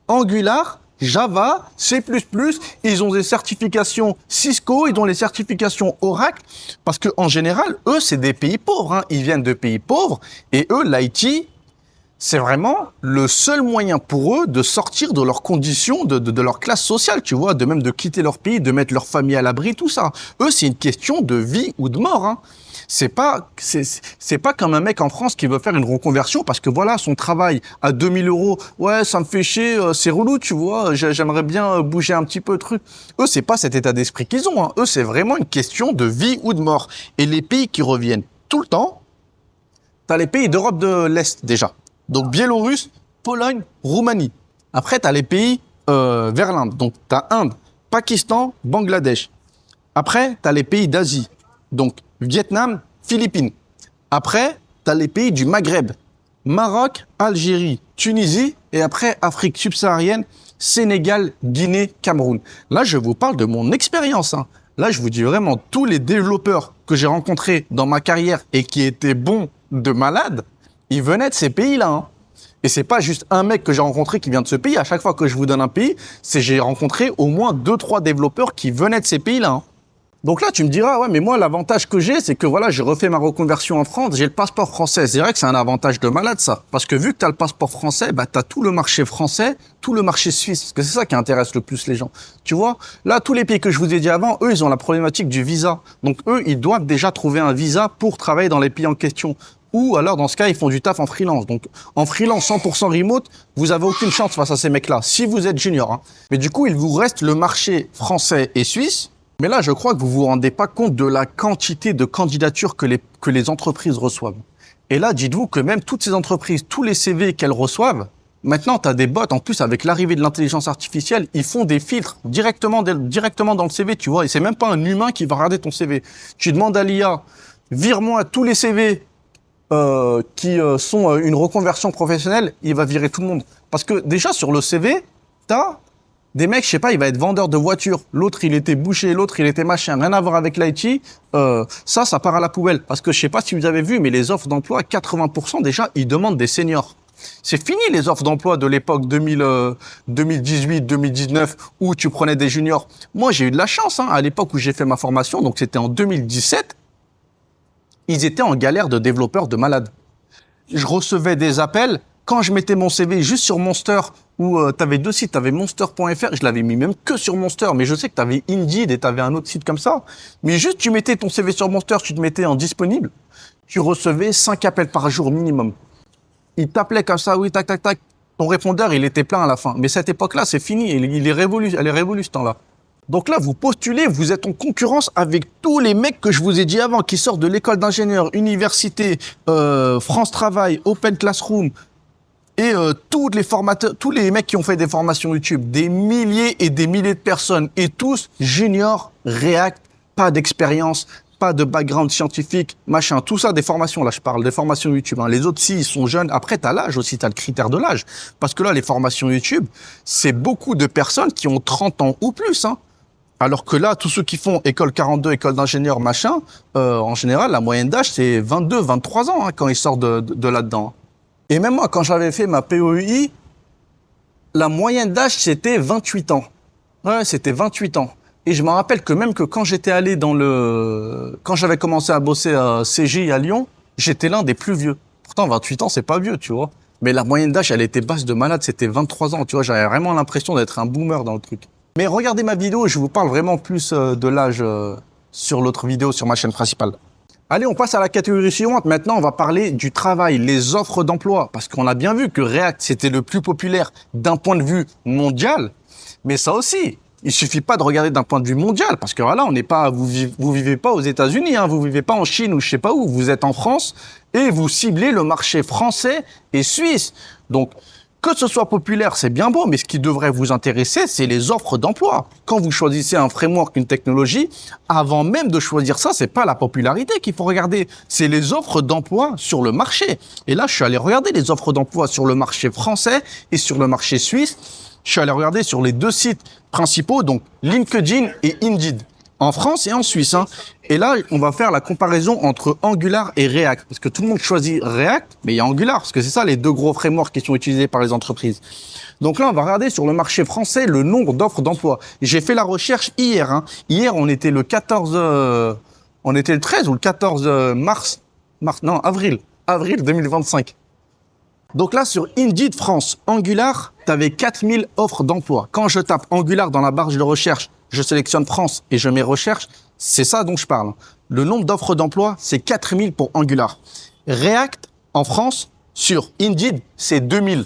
Speaker 1: Angular, Java, C++, ils ont des certifications Cisco, ils ont les certifications Oracle, parce que en général, eux, c'est des pays pauvres, hein. Ils viennent de pays pauvres, et eux, l'IT, c'est vraiment le seul moyen pour eux de sortir de leurs conditions, de leur classe sociale, tu vois, de même de quitter leur pays, de mettre leur famille à l'abri, tout ça. Eux, c'est une question de vie ou de mort, hein. C'est pas comme un mec en France qui veut faire une reconversion parce que voilà, son travail à 2000 euros, ouais, ça me fait chier, c'est relou, tu vois, j'aimerais bien bouger un petit peu le truc. Eux, c'est pas cet état d'esprit qu'ils ont, hein. Eux, c'est vraiment une question de vie ou de mort. Et les pays qui reviennent tout le temps, t'as les pays d'Europe de l'Est déjà. Donc, Biélorusse, Pologne, Roumanie. Après, t'as les pays vers l'Inde. Donc, t'as Inde, Pakistan, Bangladesh. Après, t'as les pays d'Asie. Donc, Vietnam, Philippines. Après, tu as les pays du Maghreb. Maroc, Algérie, Tunisie. Et après, Afrique subsaharienne, Sénégal, Guinée, Cameroun. Là, je vous parle de mon expérience, hein. Là, je vous dis vraiment, tous les développeurs que j'ai rencontrés dans ma carrière et qui étaient bons de malade, ils venaient de ces pays-là, hein. Et c'est pas juste un mec que j'ai rencontré qui vient de ce pays. À chaque fois que je vous donne un pays, j'ai rencontré au moins 2-3 développeurs qui venaient de ces pays-là, hein. Donc là, tu me diras, ouais, mais moi, l'avantage que j'ai, c'est que voilà, j'ai refait ma reconversion en France, j'ai le passeport français. C'est vrai que c'est un avantage de malade, ça. Parce que vu que tu as le passeport français, bah, tu as tout le marché français, tout le marché suisse. Parce que c'est ça qui intéresse le plus les gens. Tu vois, là, tous les pays que je vous ai dit avant, eux, ils ont la problématique du visa. Donc eux, ils doivent déjà trouver un visa pour travailler dans les pays en question. Ou alors, dans ce cas, ils font du taf en freelance. Donc, en freelance 100% remote, vous avez aucune chance face à ces mecs-là, si vous êtes junior, hein. Mais du coup, il vous reste le marché français et suisse. Mais là, je crois que vous vous rendez pas compte de la quantité de candidatures que les entreprises reçoivent. Et là, dites-vous que même toutes ces entreprises, tous les CV qu'elles reçoivent, maintenant, tu as des bots, en plus, avec l'arrivée de l'intelligence artificielle, ils font des filtres directement dans le CV, tu vois. Et c'est même pas un humain qui va regarder ton CV. Tu demandes à l'IA, vire-moi tous les CV qui sont une reconversion professionnelle, il va virer tout le monde. Parce que déjà, sur le CV, t'as des mecs, je sais pas, il va être vendeur de voitures. L'autre, il était boucher, l'autre, il était machin. Rien à voir avec l'IT. Ça part à la poubelle. Parce que je sais pas si vous avez vu, mais les offres d'emploi, 80% déjà, ils demandent des seniors. C'est fini les offres d'emploi de l'époque 2018, 2019, où tu prenais des juniors. Moi, j'ai eu de la chance, hein, à l'époque où j'ai fait ma formation, donc c'était en 2017. Ils étaient en galère de développeurs de malades. Je recevais des appels. Quand je mettais mon CV juste sur Monster, où tu avais 2 sites, tu avais monster.fr, je l'avais mis même que sur Monster, mais je sais que tu avais Indeed et tu avais un autre site comme ça. Mais juste, tu mettais ton CV sur Monster, tu te mettais en disponible, tu recevais 5 appels par jour minimum. Ils t'appelaient comme ça, oui, tac, tac, tac. Ton répondeur, il était plein à la fin. Mais cette époque-là, c'est fini, elle est révolue ce temps-là. Donc là, vous postulez, vous êtes en concurrence avec tous les mecs que je vous ai dit avant, qui sortent de l'école d'ingénieur, université, France Travail, Open Classroom, et tous les formateurs, tous les mecs qui ont fait des formations YouTube, des milliers et des milliers de personnes, et tous juniors, React, pas d'expérience, pas de background scientifique, machin, tout ça, des formations, là je parle des formations YouTube, hein. Les autres, si, ils sont jeunes. Après, t'as l'âge aussi, t'as le critère de l'âge. Parce que là, les formations YouTube, c'est beaucoup de personnes qui ont 30 ans ou plus, hein. Alors que là, tous ceux qui font école 42, école d'ingénieur, machin, en général, la moyenne d'âge, c'est 22, 23 ans, hein, quand ils sortent de là-dedans. Et même moi, quand j'avais fait ma PEI, la moyenne d'âge, c'était 28 ans. Ouais, c'était 28 ans. Et je me rappelle que même que quand j'étais allé quand j'avais commencé à bosser à CJ à Lyon, j'étais l'un des plus vieux. Pourtant, 28 ans, c'est pas vieux, tu vois. Mais la moyenne d'âge, elle était basse de malade, c'était 23 ans, tu vois. J'avais vraiment l'impression d'être un boomer dans le truc. Mais regardez ma vidéo, je vous parle vraiment plus de l'âge sur l'autre vidéo sur ma chaîne principale. Allez, on passe à la catégorie suivante. Maintenant, on va parler du travail, les offres d'emploi. Parce qu'on a bien vu que React, c'était le plus populaire d'un point de vue mondial. Mais ça aussi, il suffit pas de regarder d'un point de vue mondial. Parce que voilà, on n'est pas, vous vivez pas aux États-Unis, hein, vous vivez pas en Chine ou je sais pas où. Vous êtes en France et vous ciblez le marché français et suisse. Donc, que ce soit populaire, c'est bien beau, mais ce qui devrait vous intéresser, c'est les offres d'emploi. Quand vous choisissez un framework, une technologie, avant même de choisir ça, c'est pas la popularité qu'il faut regarder, c'est les offres d'emploi sur le marché. Et là, je suis allé regarder les offres d'emploi sur le marché français et sur le marché suisse. Je suis allé regarder sur les deux sites principaux, donc LinkedIn et Indeed, en France et en Suisse. Hein. Et là, on va faire la comparaison entre Angular et React. Parce que tout le monde choisit React, mais il y a Angular. Parce que c'est ça les deux gros frameworks qui sont utilisés par les entreprises. Donc là, on va regarder sur le marché français le nombre d'offres d'emploi. J'ai fait la recherche hier. Hein. Hier, on était le 13 ou le 14 avril 2025. Donc là, sur Indeed France, Angular, tu avais 4000 offres d'emploi. Quand je tape Angular dans la barre de recherche, je sélectionne France et je mets recherche, c'est ça dont je parle. Le nombre d'offres d'emploi, c'est 4000 pour Angular. React, en France, sur Indeed, c'est 2000.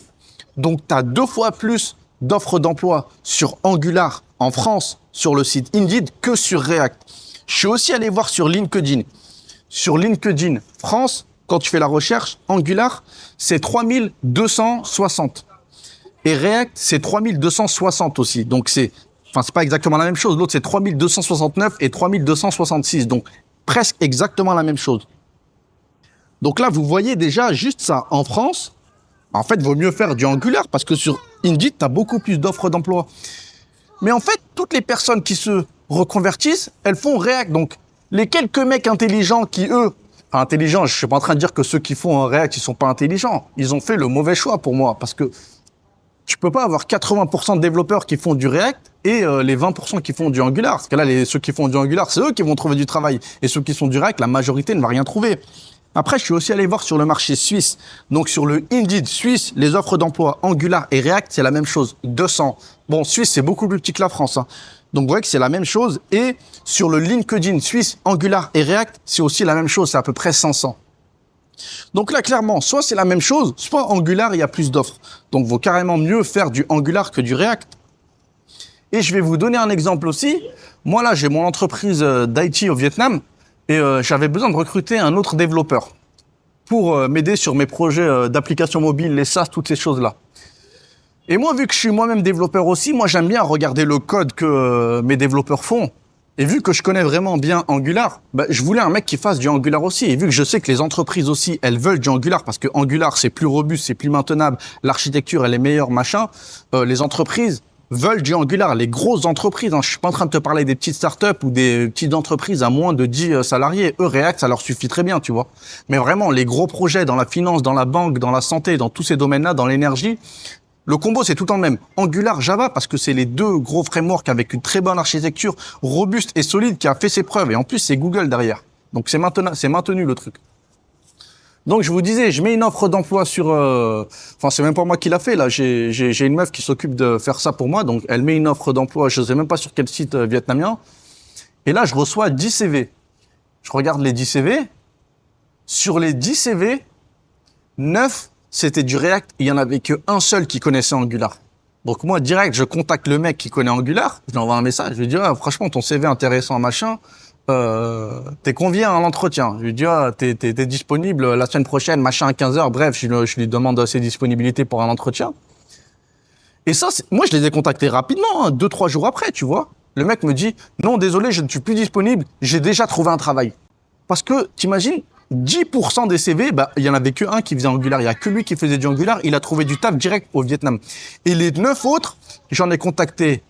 Speaker 1: Donc, tu as 2 fois plus d'offres d'emploi sur Angular en France, sur le site Indeed, que sur React. Je suis aussi allé voir sur LinkedIn. Sur LinkedIn France, quand tu fais la recherche, Angular, c'est 3260. Et React, c'est 3260 aussi. Donc, c'est pas exactement la même chose. L'autre, c'est 3269 et 3266. Donc, presque exactement la même chose. Donc là, vous voyez déjà juste ça. En France, en fait, il vaut mieux faire du Angular parce que sur Indeed, tu as beaucoup plus d'offres d'emploi. Mais en fait, toutes les personnes qui se reconvertissent, elles font React. Donc, les quelques mecs intelligents qui, eux, intelligents, je suis pas en train de dire que ceux qui font React, ils sont pas intelligents. Ils ont fait le mauvais choix pour moi parce que tu peux pas avoir 80% de développeurs qui font du React et les 20% qui font du Angular. Parce que là, ceux qui font du Angular, c'est eux qui vont trouver du travail. Et ceux qui sont du React, la majorité ne va rien trouver. Après, je suis aussi allé voir sur le marché suisse. Donc, sur le Indeed suisse, les offres d'emploi Angular et React, c'est la même chose. 200. Bon, Suisse, c'est beaucoup plus petit que la France. Hein. Donc, vous voyez que c'est la même chose. Et sur le LinkedIn suisse, Angular et React, c'est aussi la même chose. C'est à peu près 500. Donc là, clairement, soit c'est la même chose, soit Angular, il y a plus d'offres. Donc, il vaut carrément mieux faire du Angular que du React. Et je vais vous donner un exemple aussi. Moi, là, j'ai mon entreprise d'IT au Vietnam et j'avais besoin de recruter un autre développeur pour m'aider sur mes projets d'applications mobiles, les SaaS, toutes ces choses-là. Et moi, vu que je suis moi-même développeur aussi, moi, j'aime bien regarder le code que mes développeurs font. Et vu que je connais vraiment bien Angular, je voulais un mec qui fasse du Angular aussi. Et vu que je sais que les entreprises aussi, elles veulent du Angular parce que Angular, c'est plus robuste, c'est plus maintenable, l'architecture, elle est meilleure, machin. Les entreprises veulent du Angular, les grosses entreprises. Hein, je suis pas en train de te parler des petites startups ou des petites entreprises à moins de 10 salariés. Eux, React, ça leur suffit très bien, tu vois. Mais vraiment, les gros projets dans la finance, dans la banque, dans la santé, dans tous ces domaines-là, dans l'énergie, le combo, c'est tout le temps le même. Angular, Java, parce que c'est les deux gros frameworks avec une très bonne architecture, robuste et solide, qui a fait ses preuves. Et en plus, c'est Google derrière. Donc, c'est maintenu le truc. Donc, je vous disais, je mets une offre d'emploi sur... c'est même pas moi qui l'a fait, là. J'ai une meuf qui s'occupe de faire ça pour moi. Donc, elle met une offre d'emploi, je sais même pas sur quel site vietnamien. Et là, je reçois 10 CV. Je regarde les 10 CV. Sur les 10 CV, 9... c'était du React, il y en avait qu'un seul qui connaissait Angular. Donc moi, direct, je contacte le mec qui connaît Angular, je lui envoie un message, je lui dis « franchement, ton CV intéressant, machin, t'es convié à l'entretien. » Je lui dis « t'es disponible la semaine prochaine, machin, à 15h. » Bref, je lui demande ses disponibilités pour un entretien. Et ça, moi, je les ai contactés rapidement, 2-3 jours après, tu vois. Le mec me dit « non, désolé, je ne suis plus disponible, j'ai déjà trouvé un travail. » Parce que, t'imagines, 10% des CV, il y en avait que un qui faisait Angular. Il y a que lui qui faisait du Angular. Il a trouvé du taf direct au Vietnam. Et les 9 autres, j'en ai contacté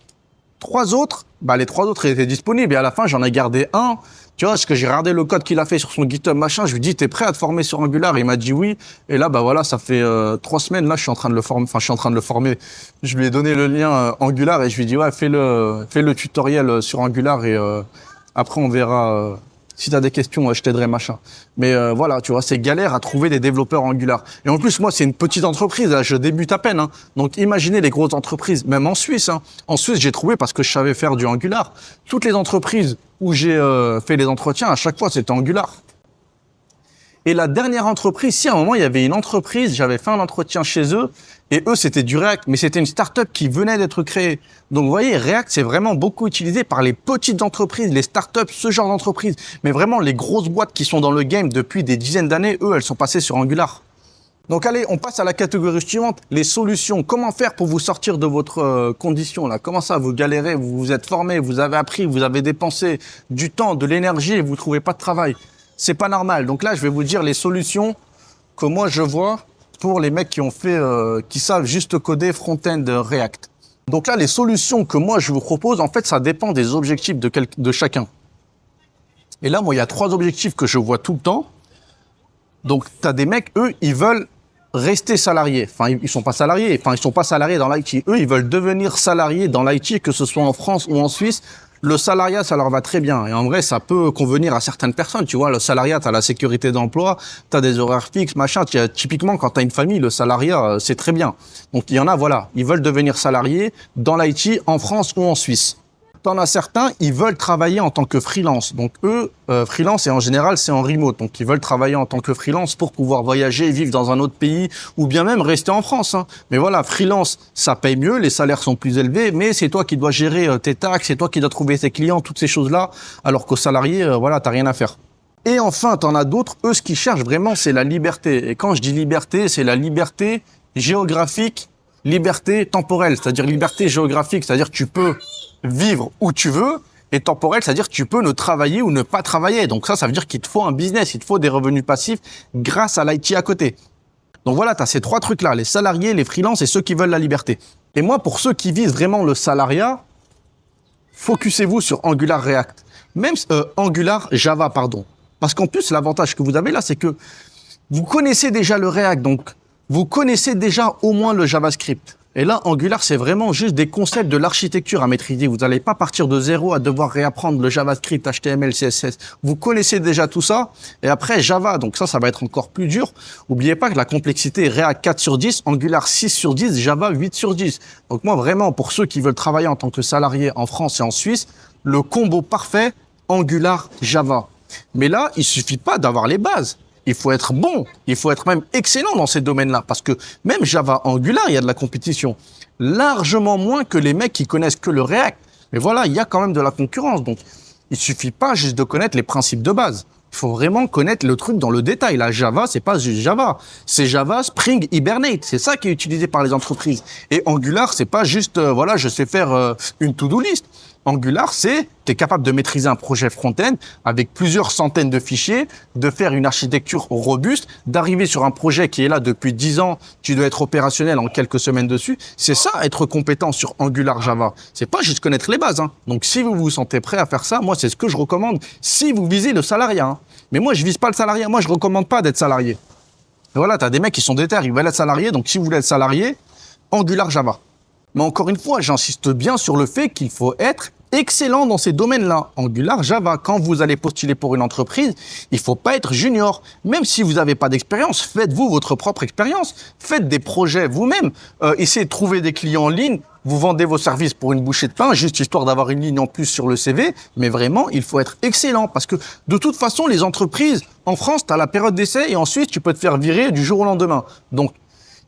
Speaker 1: 3 autres. Les 3 autres étaient disponibles. Et à la fin, j'en ai gardé un Tu vois, parce que j'ai regardé le code qu'il a fait sur son GitHub, machin, je lui dis, t'es prêt à te former sur Angular? Il m'a dit oui. Et là, bah voilà, ça fait 3 semaines, là, je suis en train de le former, enfin, je suis en train de le former. Je lui ai donné le lien Angular et je lui ai dit, ouais, fais le tutoriel sur Angular et après, on verra. Si tu as des questions, je t'aiderai, machin. Mais voilà, tu vois, c'est galère à trouver des développeurs Angular. Et en plus, moi, c'est une petite entreprise, là, je débute à peine. Hein. Donc, imaginez les grosses entreprises, même en Suisse. Hein. En Suisse, j'ai trouvé parce que je savais faire du Angular. Toutes les entreprises où j'ai fait les entretiens, à chaque fois, c'était Angular. Et la dernière entreprise, si à un moment, il y avait une entreprise, j'avais fait un entretien chez eux, et eux, c'était du React, mais c'était une start-up qui venait d'être créée. Donc, vous voyez, React, c'est vraiment beaucoup utilisé par les petites entreprises, les start-up, ce genre d'entreprise. Mais vraiment, les grosses boîtes qui sont dans le game depuis des dizaines d'années, eux, elles sont passées sur Angular. Donc, allez, on passe à la catégorie suivante, les solutions. Comment faire pour vous sortir de votre condition, là? Comment ça, vous galérez, vous vous êtes formé, vous avez appris, vous avez dépensé du temps, de l'énergie et vous trouvez pas de travail? C'est pas normal. Donc là, je vais vous dire les solutions que moi je vois pour les mecs qui ont fait, qui savent juste coder front-end React. Donc là, les solutions que moi je vous propose, en fait, ça dépend des objectifs de chacun. Et là, moi, il y a 3 objectifs que je vois tout le temps. Donc, t'as des mecs, eux, ils veulent rester salariés. Enfin, ils sont pas salariés. Enfin, ils sont pas salariés dans l'IT. Eux, ils veulent devenir salariés dans l'IT, que ce soit en France ou en Suisse. Le salariat, ça leur va très bien. Et en vrai, ça peut convenir à certaines personnes. Tu vois, le salariat, t'as la sécurité d'emploi, t'as des horaires fixes, machin. Typiquement, quand t'as une famille, le salariat, c'est très bien. Donc, il y en a, voilà. Ils veulent devenir salariés dans l'IT en France ou en Suisse. T'en as certains, ils veulent travailler en tant que freelance. Donc eux, freelance, et en général, c'est en remote. Donc ils veulent travailler en tant que freelance pour pouvoir voyager, vivre dans un autre pays, ou bien même rester en France. Hein. Mais voilà, freelance, ça paye mieux, les salaires sont plus élevés, mais c'est toi qui dois gérer tes taxes, c'est toi qui dois trouver tes clients, toutes ces choses-là, alors qu'au salarié, voilà, t'as rien à faire. Et enfin, t'en as d'autres, eux, ce qu'ils cherchent vraiment, c'est la liberté. Et quand je dis liberté, c'est la liberté géographique, liberté temporelle, c'est-à-dire liberté géographique, c'est-à-dire que tu peux vivre où tu veux, et temporel, c'est-à-dire que tu peux ne travailler ou ne pas travailler. Donc ça veut dire qu'il te faut un business, il te faut des revenus passifs grâce à l'IT à côté. Donc voilà, tu as ces 3 trucs-là, les salariés, les freelances et ceux qui veulent la liberté. Et moi, pour ceux qui visent vraiment le salariat, focussez-vous sur Angular React. Même Angular Java, pardon. Parce qu'en plus, l'avantage que vous avez là, c'est que vous connaissez déjà le React, donc vous connaissez déjà au moins le JavaScript. Et là, Angular, c'est vraiment juste des concepts de l'architecture à maîtriser. Vous n'allez pas partir de zéro à devoir réapprendre le JavaScript, HTML, CSS. Vous connaissez déjà tout ça. Et après, Java, donc ça va être encore plus dur. N'oubliez pas que la complexité est React 4 sur 10, Angular 6 sur 10, Java 8 sur 10. Donc moi, vraiment, pour ceux qui veulent travailler en tant que salarié en France et en Suisse, le combo parfait, Angular, Java. Mais là, il suffit pas d'avoir les bases. Il faut être bon, il faut être même excellent dans ces domaines-là. Parce que même Java, Angular, il y a de la compétition. Largement moins que les mecs qui connaissent que le React. Mais voilà, il y a quand même de la concurrence. Donc, il suffit pas juste de connaître les principes de base. Il faut vraiment connaître le truc dans le détail. La Java, c'est pas juste Java. C'est Java, Spring, Hibernate. C'est ça qui est utilisé par les entreprises. Et Angular, c'est pas juste, voilà, je sais faire une to-do list. Angular, c'est, tu es capable de maîtriser un projet front-end avec plusieurs centaines de fichiers, de faire une architecture robuste, d'arriver sur un projet qui est là depuis 10 ans, tu dois être opérationnel en quelques semaines dessus. C'est ça, être compétent sur Angular Java. C'est pas juste connaître les bases. Hein. Donc, si vous vous sentez prêt à faire ça, moi, c'est ce que je recommande si vous visez le salariat. Hein. Mais moi, je vise pas le salariat. Moi, je recommande pas d'être salarié. Et voilà, tu as des mecs qui sont déter, ils veulent être salariés. Donc, si vous voulez être salarié, Angular Java. Mais encore une fois, j'insiste bien sur le fait qu'il faut être excellent dans ces domaines-là. Angular, Java, quand vous allez postuler pour une entreprise, il faut pas être junior. Même si vous n'avez pas d'expérience, faites-vous votre propre expérience. Faites des projets vous-même. Essayez de trouver des clients en ligne. Vous vendez vos services pour une bouchée de pain, juste histoire d'avoir une ligne en plus sur le CV. Mais vraiment, il faut être excellent. Parce que de toute façon, les entreprises, en France, tu as la période d'essai et ensuite, tu peux te faire virer du jour au lendemain. Donc,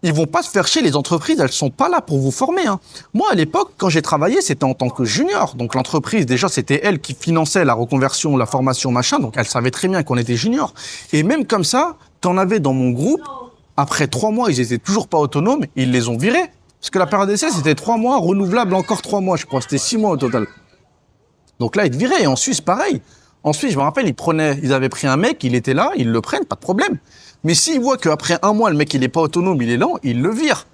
Speaker 1: ils vont pas se faire chier, les entreprises, elles sont pas là pour vous former. Hein. Moi, à l'époque, quand j'ai travaillé, c'était en tant que junior. Donc l'entreprise, déjà, c'était elle qui finançait la reconversion, la formation, machin. Donc elle savait très bien qu'on était junior. Et même comme ça, t'en avais dans mon groupe, après 3 mois, ils étaient toujours pas autonomes, ils les ont virés. Parce que la période d'essai, c'était 3 mois, renouvelable encore 3 mois, je crois. C'était 6 mois au total. Donc là, ils te viraient. Et en Suisse, pareil. En Suisse, je me rappelle, ils avaient pris un mec, il était là, ils le prennent, pas de problème. Mais s'ils voient qu'après 1 mois, le mec, il n'est pas autonome, il est lent, ils le virent.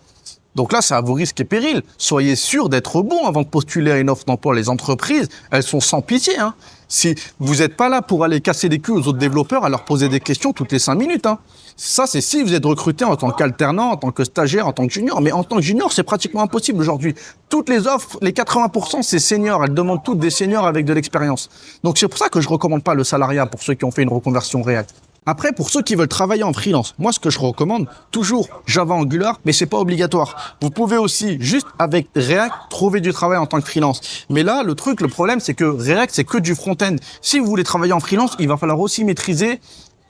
Speaker 1: Donc là, c'est à vos risques et périls. Soyez sûr d'être bon avant de postuler à une offre d'emploi. Les entreprises, elles sont sans pitié. Hein. Si vous n'êtes pas là pour aller casser les culs aux autres développeurs, à leur poser des questions toutes les 5 minutes. Hein. Ça, c'est si vous êtes recruté en tant qu'alternant, en tant que stagiaire, en tant que junior. Mais en tant que junior, c'est pratiquement impossible aujourd'hui. Toutes les offres, les 80%, c'est seniors. Elles demandent toutes des seniors avec de l'expérience. Donc c'est pour ça que je recommande pas le salariat pour ceux qui ont fait une reconversion React. Après, pour ceux qui veulent travailler en freelance, moi, ce que je recommande, toujours Java Angular, mais c'est pas obligatoire. Vous pouvez aussi, juste avec React, trouver du travail en tant que freelance. Mais là, le problème, c'est que React, c'est que du front-end. Si vous voulez travailler en freelance, il va falloir aussi maîtriser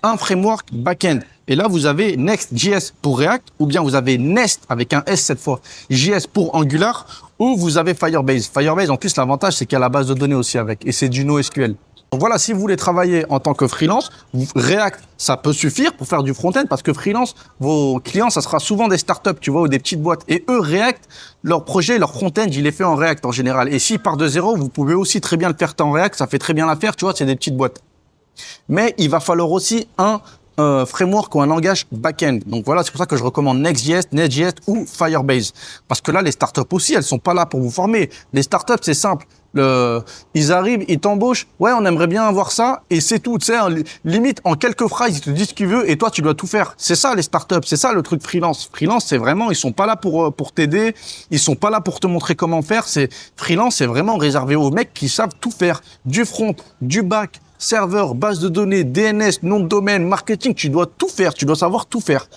Speaker 1: un framework back-end. Et là, vous avez Next.js pour React, ou bien vous avez Nest, avec un S cette fois, JS pour Angular, ou vous avez Firebase. Firebase, en plus, l'avantage, c'est qu'il y a la base de données aussi avec, et c'est du NoSQL. Donc voilà, si vous voulez travailler en tant que freelance, React, ça peut suffire pour faire du front-end parce que freelance, vos clients, ça sera souvent des startups, tu vois, ou des petites boîtes. Et eux, React, leur projet, leur front-end, il est fait en React en général. Et s'ils partent de zéro, vous pouvez aussi très bien le faire en React, ça fait très bien l'affaire, tu vois, c'est des petites boîtes. Mais il va falloir aussi un framework ou un langage back-end. Donc voilà, c'est pour ça que je recommande Next.js, Nest.js ou Firebase. Parce que là, les startups aussi, elles sont pas là pour vous former. Les startups, c'est simple. Ils arrivent, ils t'embauchent. Ouais, on aimerait bien avoir ça et c'est tout. Tu sais, limite en quelques phrases, ils te disent ce qu'ils veulent et toi, tu dois tout faire. C'est ça les startups, c'est ça le truc freelance. Freelance, c'est vraiment, ils sont pas là pour t'aider, ils sont pas là pour te montrer comment faire. Freelance, c'est vraiment réservé aux mecs qui savent tout faire, du front, du back, serveur, base de données, DNS, nom de domaine, marketing. Tu dois tout faire, tu dois savoir tout faire.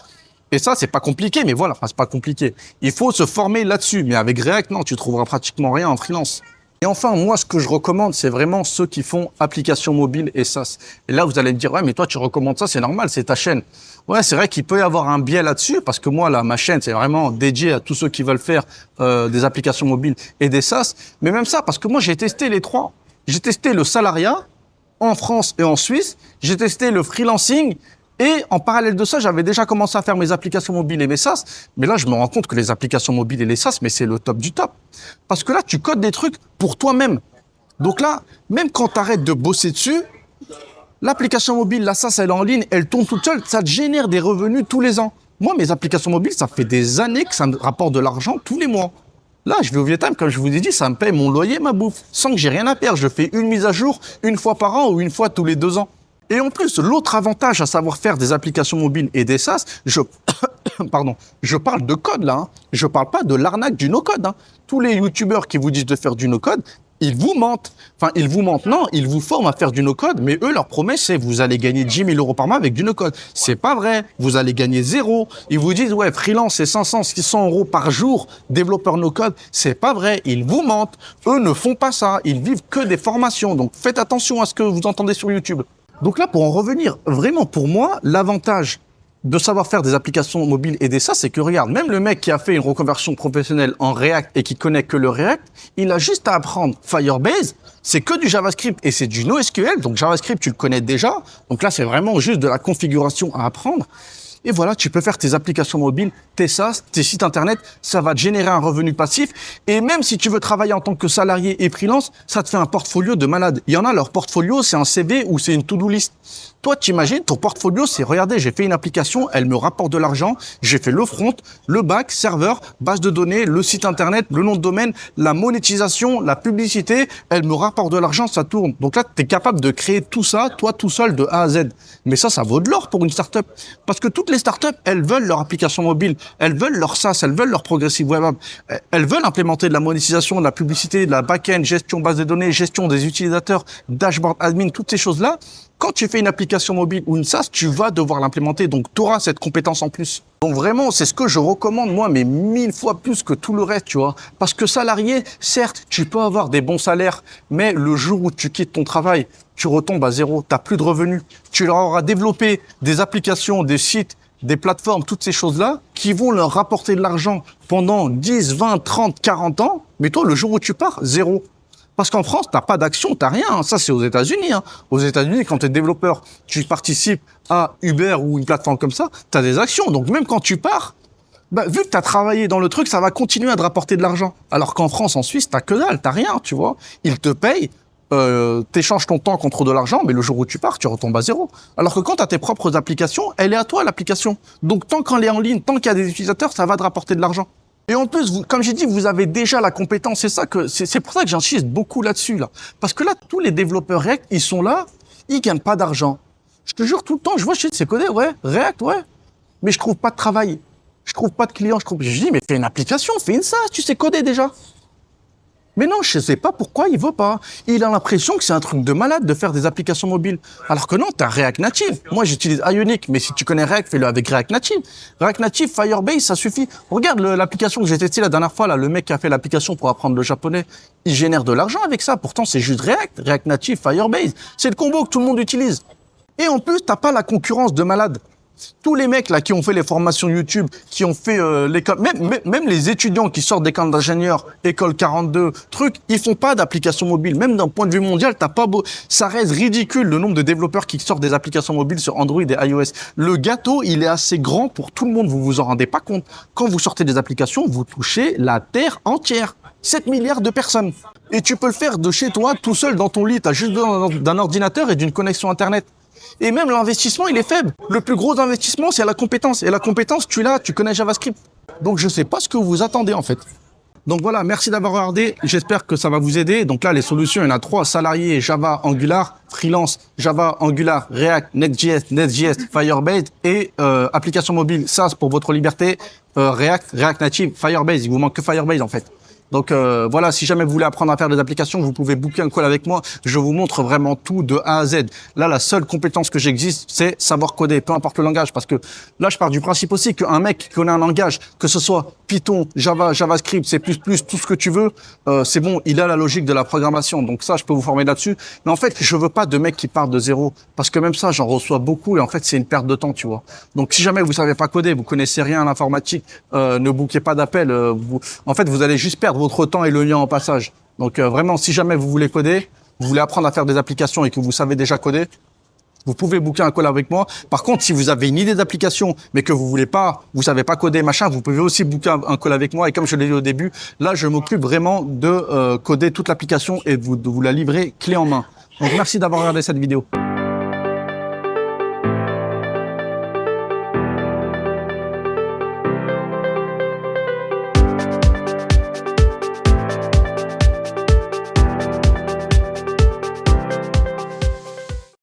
Speaker 1: Et ça, c'est pas compliqué, mais voilà, enfin, c'est pas compliqué. Il faut se former là-dessus, mais avec React, non, tu trouveras pratiquement rien en freelance. Et enfin, moi, ce que je recommande, c'est vraiment ceux qui font applications mobiles et SaaS. Et là, vous allez me dire, ouais, mais toi, tu recommandes ça, c'est normal, c'est ta chaîne. Ouais, c'est vrai qu'il peut y avoir un biais là-dessus, parce que moi, là, ma chaîne, c'est vraiment dédié à tous ceux qui veulent faire des applications mobiles et des SaaS. Mais même ça, parce que moi, j'ai testé les trois. J'ai testé le salariat en France et en Suisse. J'ai testé le freelancing. Et en parallèle de ça, j'avais déjà commencé à faire mes applications mobiles et mes SaaS. Mais là, je me rends compte que les applications mobiles et les SaaS, mais c'est le top du top. Parce que là, tu codes des trucs pour toi-même. Donc là, même quand tu arrêtes de bosser dessus, l'application mobile, la SaaS, elle est en ligne, elle tourne toute seule, ça te génère des revenus tous les ans. Moi, mes applications mobiles, ça fait des années que ça me rapporte de l'argent tous les mois. Là, je vais au Vietnam, comme je vous ai dit, ça me paye mon loyer, ma bouffe, sans que j'ai rien à perdre. Je fais une mise à jour une fois par an ou une fois tous les 2 ans. Et en plus, l'autre avantage à savoir faire des applications mobiles et des SaaS, je parle de code là, hein. Je parle pas de l'arnaque du no-code. Hein. Tous les youtubeurs qui vous disent de faire du no-code, ils vous mentent. Enfin, ils vous mentent, non, ils vous forment à faire du no-code, mais eux, leur promesse, c'est vous allez gagner 10 000 € par mois avec du no-code. C'est pas vrai. Vous allez gagner 0. Ils vous disent, ouais, freelance, c'est 500, 600 € par jour, développeur no-code. C'est pas vrai. Ils vous mentent. Eux ne font pas ça. Ils vivent que des formations. Donc, faites attention à ce que vous entendez sur YouTube. Donc là, pour en revenir, vraiment, pour moi, l'avantage de savoir faire des applications mobiles et des SaaS, c'est que regarde, même le mec qui a fait une reconversion professionnelle en React et qui connaît que le React, il a juste à apprendre Firebase, c'est que du JavaScript et c'est du NoSQL, donc JavaScript, tu le connais déjà. Donc là, c'est vraiment juste de la configuration à apprendre. Et voilà, tu peux faire tes applications mobiles, tes SaaS, tes sites internet, ça va te générer un revenu passif. Et même si tu veux travailler en tant que salarié et freelance, ça te fait un portfolio de malade. Il y en a, leur portfolio, c'est un CV ou c'est une to-do list. Toi, t'imagines, ton portfolio, c'est, regardez, j'ai fait une application, elle me rapporte de l'argent, j'ai fait le front, le back, serveur, base de données, le site internet, le nom de domaine, la monétisation, la publicité, elle me rapporte de l'argent, ça tourne. Donc là, tu es capable de créer tout ça, toi, tout seul, de A à Z. Mais ça vaut de l'or pour une startup. Parce que toutes les startups, elles veulent leur application mobile, elles veulent leur SaaS, elles veulent leur progressive web app, elles veulent implémenter de la monétisation, de la publicité, de la back-end, gestion base de données, gestion des utilisateurs, dashboard admin, toutes ces choses-là. Quand tu fais une application mobile ou une SaaS, tu vas devoir l'implémenter. Donc, tu auras cette compétence en plus. Donc, vraiment, c'est ce que je recommande, moi, mais 1000 fois plus que tout le reste, tu vois. Parce que salarié, certes, tu peux avoir des bons salaires, mais le jour où tu quittes ton travail, tu retombes à zéro. Tu n'as plus de revenus. Tu leur auras développé des applications, des sites, des plateformes, toutes ces choses-là, qui vont leur rapporter de l'argent pendant 10, 20, 30, 40 ans. Mais toi, le jour où tu pars, zéro. Parce qu'en France, t'as pas d'action, t'as rien. Ça, c'est aux États-Unis. Hein. Aux États-Unis, quand tu es développeur, tu participes à Uber ou une plateforme comme ça, tu as des actions. Donc, même quand tu pars, vu que tu as travaillé dans le truc, ça va continuer à te rapporter de l'argent. Alors qu'en France, en Suisse, t'as que dalle, t'as rien, tu vois. Ils te payent, t'échanges ton temps contre de l'argent, mais le jour où tu pars, tu retombes à zéro. Alors que quand tu as tes propres applications, elle est à toi, l'application. Donc, tant qu'elle est en ligne, tant qu'il y a des utilisateurs, ça va te rapporter de l'argent. Et en plus, comme j'ai dit, vous avez déjà la compétence. C'est pour ça que j'insiste beaucoup là-dessus, là. Parce que là, tous les développeurs React, ils sont là, ils gagnent pas d'argent. Je te jure, tout le temps, je vois, je sais, c'est codé, ouais, React, ouais. Mais je trouve pas de travail. Je trouve pas de clients. Je dis, mais fais une application, fais une SaaS, tu sais coder déjà. Mais non, je sais pas pourquoi il veut pas. Il a l'impression que c'est un truc de malade de faire des applications mobiles. Alors que non, t'as React Native. Moi, j'utilise Ionic, mais si tu connais React, fais-le avec React Native. React Native, Firebase, ça suffit. Regarde l'application que j'ai testée la dernière fois, là, le mec qui a fait l'application pour apprendre le japonais, il génère de l'argent avec ça. Pourtant, c'est juste React Native, Firebase. C'est le combo que tout le monde utilise. Et en plus, t'as pas la concurrence de malade. Tous les mecs là qui ont fait les formations YouTube, qui ont fait l'école, même les étudiants qui sortent d'école d'ingénieur, école 42, trucs, ils font pas d'applications mobiles. Même d'un point de vue mondial, ça reste ridicule le nombre de développeurs qui sortent des applications mobiles sur Android et iOS. Le gâteau, il est assez grand pour tout le monde. Vous vous en rendez pas compte. Quand vous sortez des applications, vous touchez la terre entière. 7 milliards de personnes. Et tu peux le faire de chez toi, tout seul dans ton lit. T'as juste besoin d'un ordinateur et d'une connexion Internet. Et même l'investissement, il est faible. Le plus gros investissement, c'est la compétence. Et la compétence, tu l'as, tu connais JavaScript. Donc, je sais pas ce que vous attendez, en fait. Donc voilà, merci d'avoir regardé. J'espère que ça va vous aider. Donc là, les solutions, il y en a 3. Salariés, Java, Angular, freelance, Java, Angular, React, Next.js, Firebase et application mobile, SaaS pour votre liberté, React Native, Firebase. Il vous manque que Firebase, en fait. Donc voilà, si jamais vous voulez apprendre à faire des applications, vous pouvez booker un call avec moi. Je vous montre vraiment tout de A à Z. Là, la seule compétence que j'existe, c'est savoir coder, peu importe le langage. Parce que là, je pars du principe aussi qu'un mec qui connaît un langage, que ce soit Python, Java, JavaScript, C++, tout ce que tu veux, c'est bon, il a la logique de la programmation. Donc ça, je peux vous former là-dessus. Mais en fait, je veux pas de mecs qui partent de zéro. Parce que même ça, j'en reçois beaucoup et en fait, c'est une perte de temps, tu vois. Donc si jamais vous savez pas coder, vous connaissez rien à l'informatique, ne bookez pas d'appel. En fait, vous allez juste perdre votre temps et le lien en passage. Donc vraiment, si jamais vous voulez coder, vous voulez apprendre à faire des applications et que vous savez déjà coder, vous pouvez booker un call avec moi. Par contre, si vous avez une idée d'application, mais que vous savez pas coder, machin, vous pouvez aussi booker un call avec moi. Et comme je l'ai dit au début, là, je m'occupe vraiment de coder toute l'application et de vous la livrer clé en main. Donc merci d'avoir regardé cette vidéo.